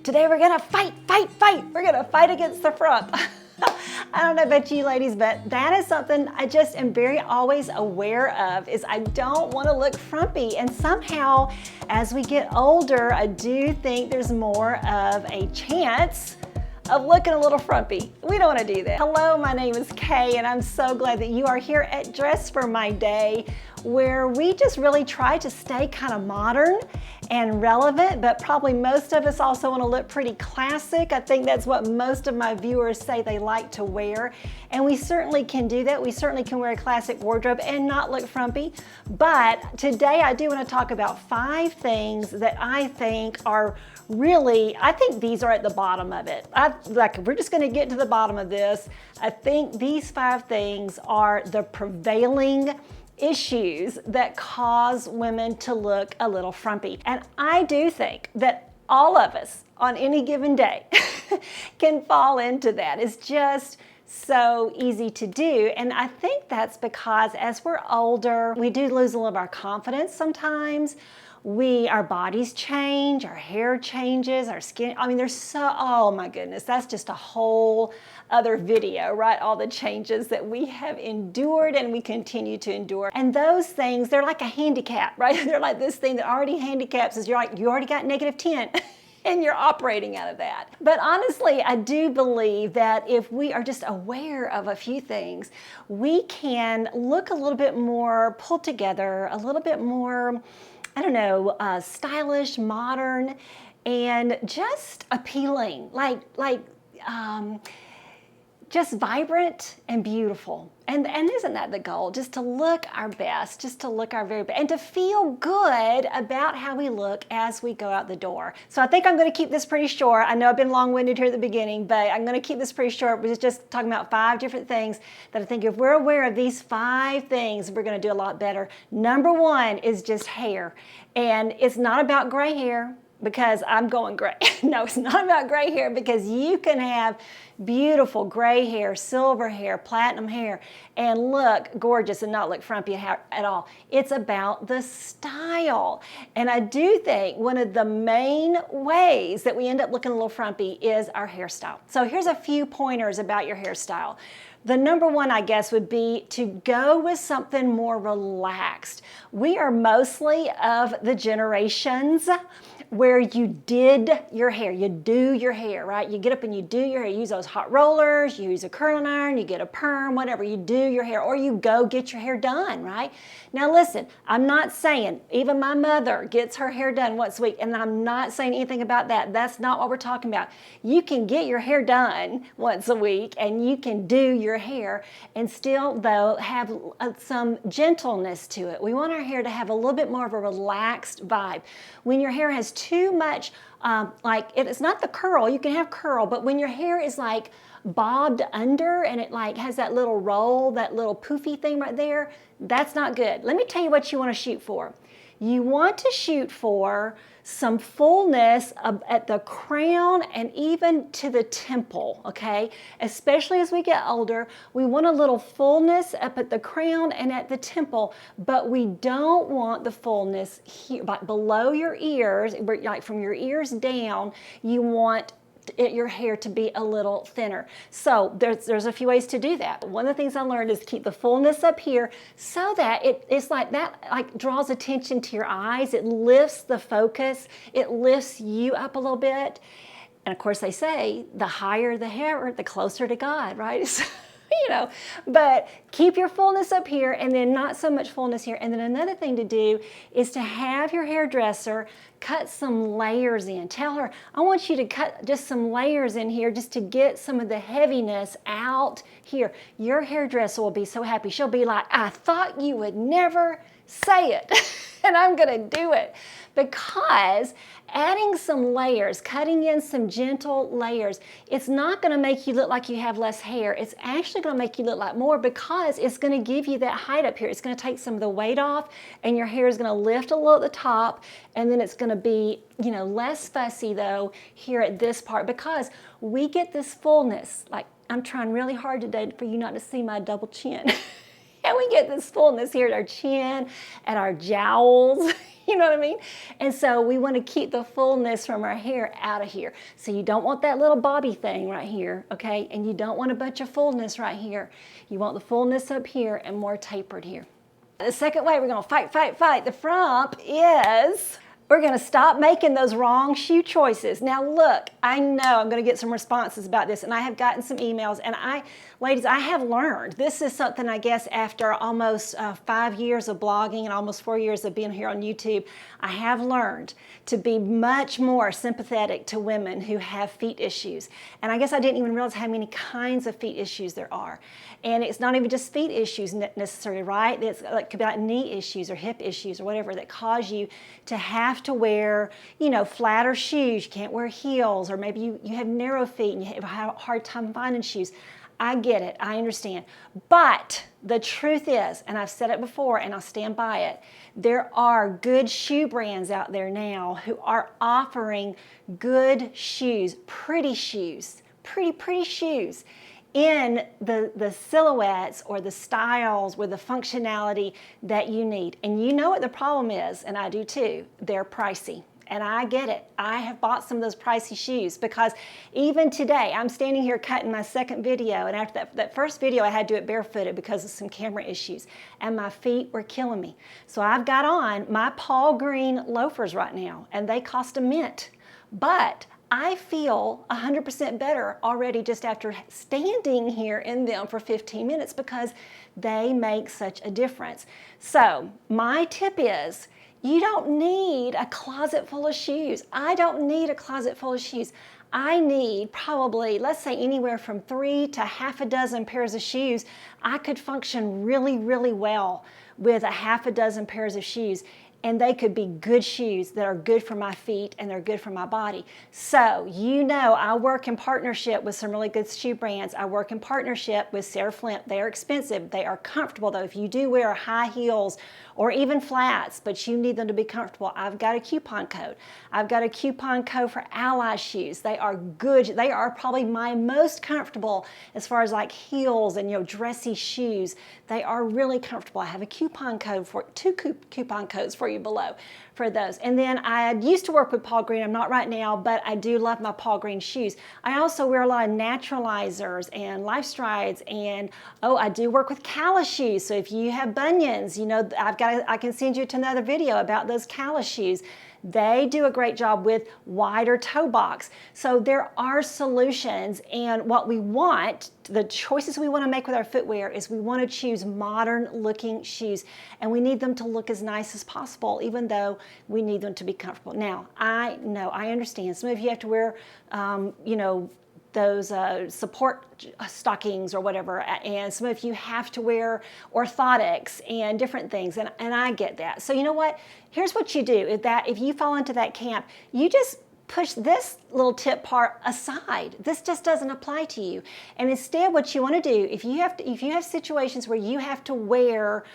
Today we're gonna fight. We're gonna fight against the frump. I don't know about you ladies, but that is something I just am very always aware of, is I don't want to look frumpy. And somehow, as we get older, I do think there's more of a chance of looking a little frumpy. We don't want to do that. Hello, my name is Kay, and I'm so glad that you are here at Dress for My Day, where we just really try to stay kind of modern and relevant, but probably most of us also want to look pretty classic. I think that's what most of my viewers say they like to wear, and we certainly can do that. We certainly can wear a classic wardrobe and not look frumpy. But today I do want to talk about 5 things that I think are really, I think these are at the bottom of it. We're just going to get to the bottom of this. I think these 5 things are the prevailing issues that cause women to look a little frumpy. And I do think that all of us on any given day can fall into that. It's just so easy to do. And I think that's because as we're older, we do lose a little of our confidence sometimes. Our bodies change, our hair changes, our skin, oh my goodness, that's just a whole other video, right? All the changes that we have endured and we continue to endure. And those things, they're like a handicap, right? They're like this thing that already handicaps us. You already got -10 and you're operating out of that. But honestly, I do believe that if we are just aware of a few things, we can look a little bit more pulled together, a little bit more, stylish, modern, and just appealing, just vibrant and beautiful. And isn't that the goal? Just to look our best, just to look our very best, and to feel good about how we look as we go out the door. So I think I'm going to keep this pretty short. I know I've been long-winded here at the beginning, but I'm going to keep this pretty short. We're just talking about 5 different things that I think if we're aware of these 5 things, we're going to do a lot better. Number 1 is just hair. And it's not about gray hair, because I'm going gray. No, it's not about gray hair, because you can have beautiful gray hair, silver hair, platinum hair, and look gorgeous and not look frumpy at all. It's about the style. And I do think one of the main ways that we end up looking a little frumpy is our hairstyle. So here's a few pointers about your hairstyle. The number 1, I guess, would be to go with something more relaxed. We are mostly of the generations where you did your hair. You do your hair, right? You get up and you do your hair. You use those hot rollers, you use a curling iron, you get a perm, whatever. You do your hair, or you go get your hair done, right? Now listen, I'm not saying, even my mother gets her hair done once a week, and I'm not saying anything about that. That's not what we're talking about. You can get your hair done once a week, and you can do your hair and still, though, have some gentleness to it. We want our hair to have a little bit more of a relaxed vibe. When your hair has too much, it's not the curl, you can have curl, but when your hair is like bobbed under and it like has that little roll, that little poofy thing right there, that's not good. Let me tell you what you want to shoot for. You want to shoot for some fullness at the crown and even to the temple, okay? Especially as we get older, we want a little fullness up at the crown and at the temple, but we don't want the fullness here, like below your ears, like from your ears down. You want your hair to be a little thinner. So there's a few ways to do that. One of the things I learned is keep the fullness up here so that it's like that, like draws attention to your eyes. It lifts the focus. It lifts you up a little bit. And of course they say the higher the hair, the closer to God, right? But keep your fullness up here and then not so much fullness here. And then another thing to do is to have your hairdresser cut some layers in. Tell her, I want you to cut just some layers in here just to get some of the heaviness out here. Your hairdresser will be so happy. She'll be like, I thought you would never say it. And I'm gonna do it. Because adding some layers, cutting in some gentle layers, it's not gonna make you look like you have less hair. It's actually gonna make you look like more, because it's gonna give you that height up here. It's gonna take some of the weight off, and your hair is gonna lift a little at the top, and then it's gonna be, less fussy though here at this part, because we get this fullness. Like, I'm trying really hard today for you not to see my double chin. And we get this fullness here at our chin and our jowls. You know what I mean? And so we want to keep the fullness from our hair out of here. So you don't want that little bobby thing right here, okay? And you don't want a bunch of fullness right here. You want the fullness up here and more tapered here. The second way we're going to fight the frump is we're going to stop making those wrong shoe choices. Now look, I know I'm going to get some responses about this, and I have gotten some emails, and ladies, I have learned. This is something, I guess, after almost 5 years of blogging and almost 4 years of being here on YouTube, I have learned to be much more sympathetic to women who have feet issues. And I guess I didn't even realize how many kinds of feet issues there are. And it's not even just feet issues necessarily, right? It's like could be like knee issues or hip issues or whatever that cause you to have to wear, you know, flatter shoes. You can't wear heels, or maybe you have narrow feet and you have a hard time finding shoes. I get it, I understand. But the truth is, and I've said it before and I'll stand by it, there are good shoe brands out there now who are offering good shoes, pretty shoes, pretty shoes in the silhouettes or the styles or the functionality that you need. And you know what the problem is, and I do too, they're pricey. And I get it. I have bought some of those pricey shoes because even today, I'm standing here cutting my second video, and after that first video, I had to do it barefooted because of some camera issues, and my feet were killing me. So I've got on my Paul Green loafers right now, and they cost a mint. But I feel 100% better already just after standing here in them for 15 minutes because they make such a difference. So my tip is, you don't need a closet full of shoes. I don't need a closet full of shoes. I need probably, let's say, anywhere from 3 to half a dozen pairs of shoes. I could function really, really well with a half a dozen pairs of shoes. And they could be good shoes that are good for my feet and they're good for my body. So, you know, I work in partnership with some really good shoe brands. I work in partnership with Sarah Flint. They are expensive. They are comfortable, though. If you do wear high heels or even flats, but you need them to be comfortable, I've got a coupon code. I've got a coupon code for Ally shoes. They are good. They are probably my most comfortable as far as like heels and, you know, dressy shoes. They are really comfortable. I have a coupon code for two coupon codes for you below for those. And then I used to work with Paul Green. I'm not right now, but I do love my Paul Green shoes. I also wear a lot of naturalizers and life strides, and I do work with Cala shoes. So if you have bunions, you know, I can send you to another video about those Cala shoes. They do a great job with wider toe box. So there are solutions, and what we want, the choices we want to make with our footwear is we want to choose modern looking shoes, and we need them to look as nice as possible, even though we need them to be comfortable. Now, I know, I understand. Some of you have to wear, you know, those support stockings or whatever, and some of you have to wear orthotics and different things, and I get that. So you know what? Here's what you do. If you fall into that camp, you just push this little tip part aside. This just doesn't apply to you. And instead, what you want to do, if you have situations where you have to wear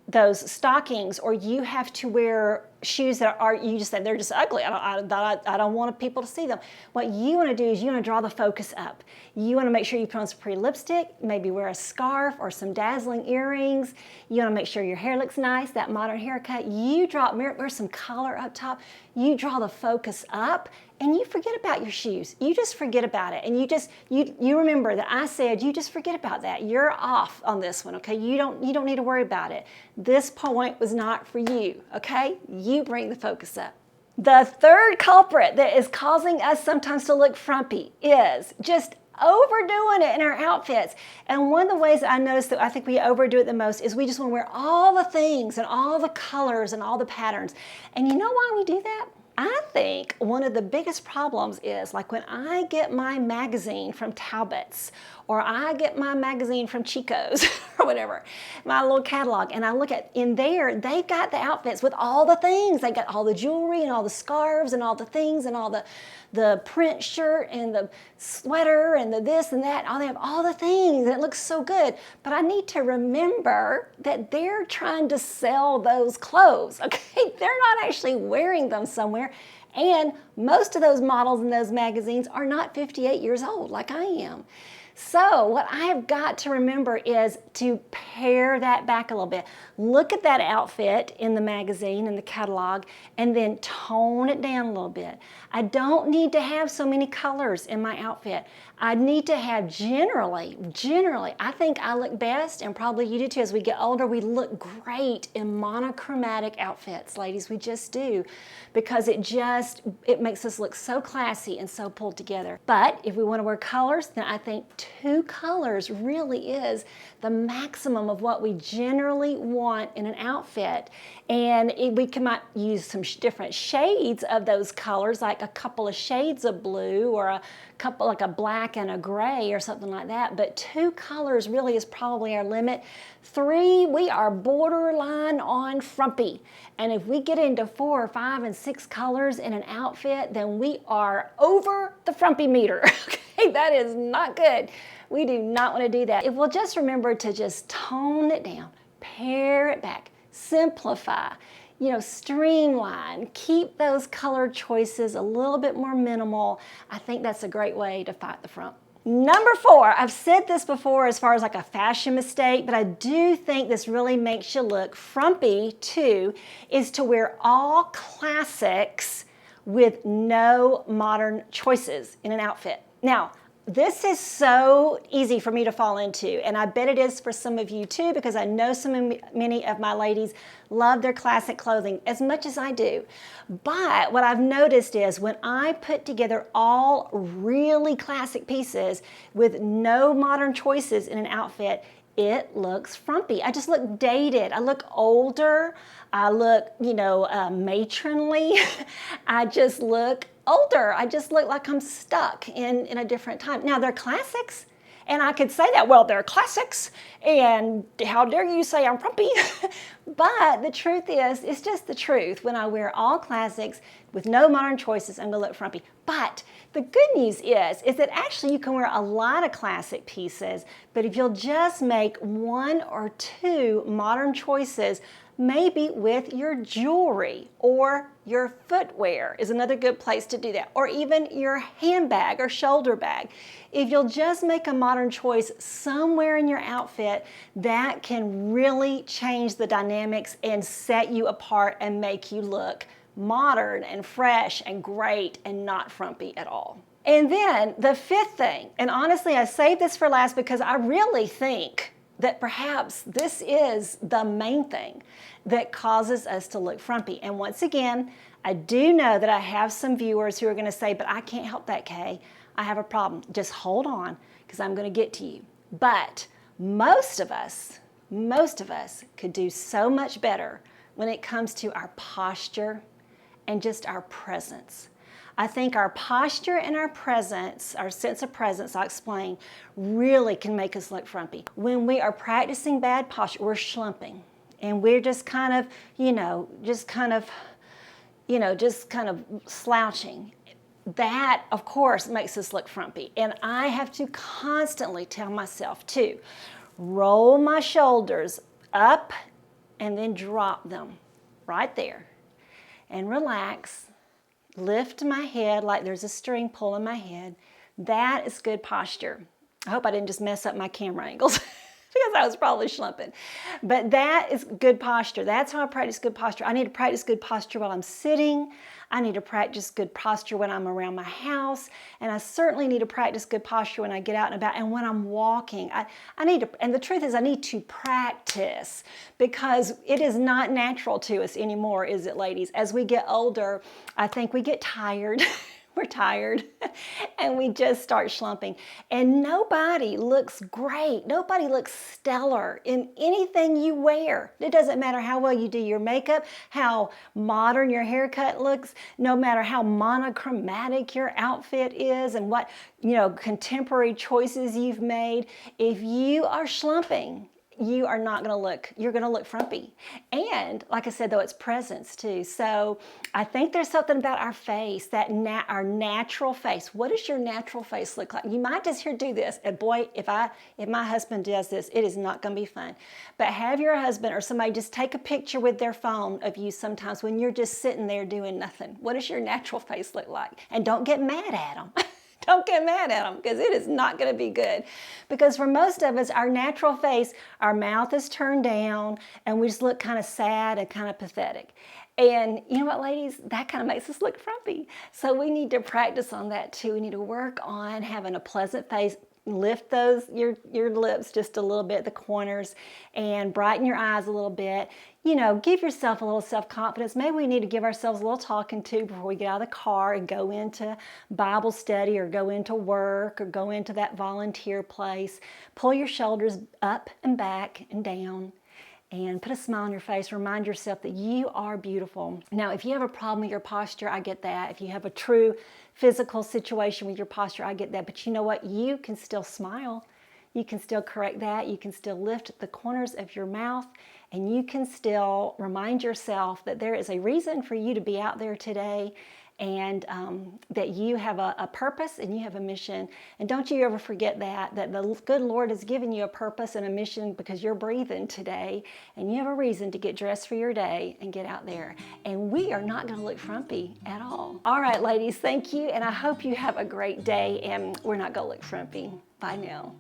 those stockings, or you have to wear shoes that are, you just say they're just ugly, I don't want people to see them. What you want to do is you want to draw the focus up. You want to make sure you put on some pretty lipstick, maybe wear a scarf or some dazzling earrings. You want to make sure your hair looks nice, that modern haircut. You wear some color up top. You draw the focus up, and you forget about your shoes. You just forget about it. And you remember that I said you just forget about that. You're off on this one, okay? You don't need to worry about it. This point was not for you, okay? You bring the focus up. The third culprit that is causing us sometimes to look frumpy is just overdoing it in our outfits. And one of the ways that I notice that I think we overdo it the most is we just want to wear all the things and all the colors and all the patterns. And you know why we do that? I think one of the biggest problems is like when I get my magazine from Talbot's, or I get my magazine from Chico's or whatever, my little catalog, and I look at in there, they've got the outfits with all the things. They got all the jewelry and all the scarves and all the things and all the print shirt and the sweater and the this and that. They have all the things and it looks so good. But I need to remember that they're trying to sell those clothes, okay? They're not actually wearing them somewhere. And most of those models in those magazines are not 58 years old like I am. So what I have got to remember is to pare that back a little bit. Look at that outfit in the magazine, in the catalog, and then tone it down a little bit. I don't need to have so many colors in my outfit. I need to have generally, I think I look best, and probably you do too. As we get older, we look great in monochromatic outfits, ladies. We just do, because it makes us look so classy and so pulled together. But if we want to wear colors, then I think 2 colors really is the maximum of what we generally want in an outfit. And we might use some different shades of those colors, like a couple of shades of blue, or a couple, like a black and a gray or something like that. But 2 colors really is probably our limit. 3, we are borderline on frumpy. And if we get into 4 or 5 and 6 colors in an outfit, then we are over the frumpy meter. Okay, that is not good. We do not want to do that. If we'll just remember to just tone it down, pare it back, simplify, streamline, keep those color choices a little bit more minimal, I think that's a great way to fight the frump. Number 4, I've said this before as far as like a fashion mistake, but I do think this really makes you look frumpy too, is to wear all classics with no modern choices in an outfit. Now, this is so easy for me to fall into, and I bet it is for some of you too, because I know many of my ladies love their classic clothing as much as I do. But what I've noticed is when I put together all really classic pieces with no modern choices in an outfit, it looks frumpy. I just look dated. I look older. I look, matronly. I just look older. I just look like I'm stuck in a different time. Now, they're classics, and I could say that, well, they're classics, and how dare you say I'm frumpy? But the truth is, it's just the truth. When I wear all classics with no modern choices, I'm gonna look frumpy. But the good news is that actually you can wear a lot of classic pieces, but if you'll just make 1 or 2 modern choices, maybe with your jewelry or your footwear is another good place to do that, or even your handbag or shoulder bag. If you'll just make a modern choice somewhere in your outfit, that can really change the dynamics and set you apart and make you look modern and fresh and great and not frumpy at all. And then the 5th thing, and honestly I saved this for last because I really think that perhaps this is the main thing that causes us to look frumpy. And once again, I do know that I have some viewers who are gonna say, but I can't help that, Kay. I have a problem. Just hold on, because I'm gonna get to you. But most of us could do so much better when it comes to our posture and just our presence. I think our posture and our presence, our sense of presence, I'll explain, really can make us look frumpy. When we are practicing bad posture, we're slumping, and we're just kind of slouching. That, of course, makes us look frumpy. And I have to constantly tell myself to roll my shoulders up and then drop them right there and relax. Lift my head like there's a string pulling my head. That is good posture. I hope I didn't just mess up my camera angles because I was probably slumping. But that is good posture. That's how I practice good posture. I need to practice good posture while I'm sitting. I need to practice good posture when I'm around my house. And I certainly need to practice good posture when I get out and about and when I'm walking. I need to, and the truth is I need to practice, because it is not natural to us anymore, is it, ladies? As we get older, I think we get tired. We're tired and we just start slumping. And nobody looks great. Nobody looks stellar in anything you wear. It doesn't matter how well you do your makeup, how modern your haircut looks, no matter how monochromatic your outfit is and what, contemporary choices you've made. If you are slumping, you are not going to look, you're going to look frumpy. And like I said, though, it's presence too. So I think there's something about our face, that our natural face. What does your natural face look like? You might just hear do this. And boy, if my husband does this, it is not going to be fun. But have your husband or somebody just take a picture with their phone of you sometimes when you're just sitting there doing nothing. What does your natural face look like? And don't get mad at them. Don't get mad at them because it is not going to be good. Because for most of us, our natural face, our mouth is turned down and we just look kind of sad and kind of pathetic. And you know what, ladies? That kind of makes us look frumpy. So we need to practice on that too. We need to work on having a pleasant face. Lift your lips just a little bit, the corners, and brighten your eyes a little bit. You know, give yourself a little self-confidence. Maybe we need to give ourselves a little talking to before we get out of the car and go into Bible study or go into work or go into that volunteer place. Pull your shoulders up and back and down and put a smile on your face. Remind yourself that you are beautiful. Now, if you have a problem with your posture, I get that. If you have a true physical situation with your posture, I get that. But you know what? You can still smile. You can still correct that. You can still lift the corners of your mouth, and you can still remind yourself that there is a reason for you to be out there today, and that you have a purpose and you have a mission. And don't you ever forget that the good Lord has given you a purpose and a mission because you're breathing today, and you have a reason to get dressed for your day and get out there. And we are not going to look frumpy at all. All right, ladies, thank you, and I hope you have a great day, and we're not going to look frumpy. Bye now.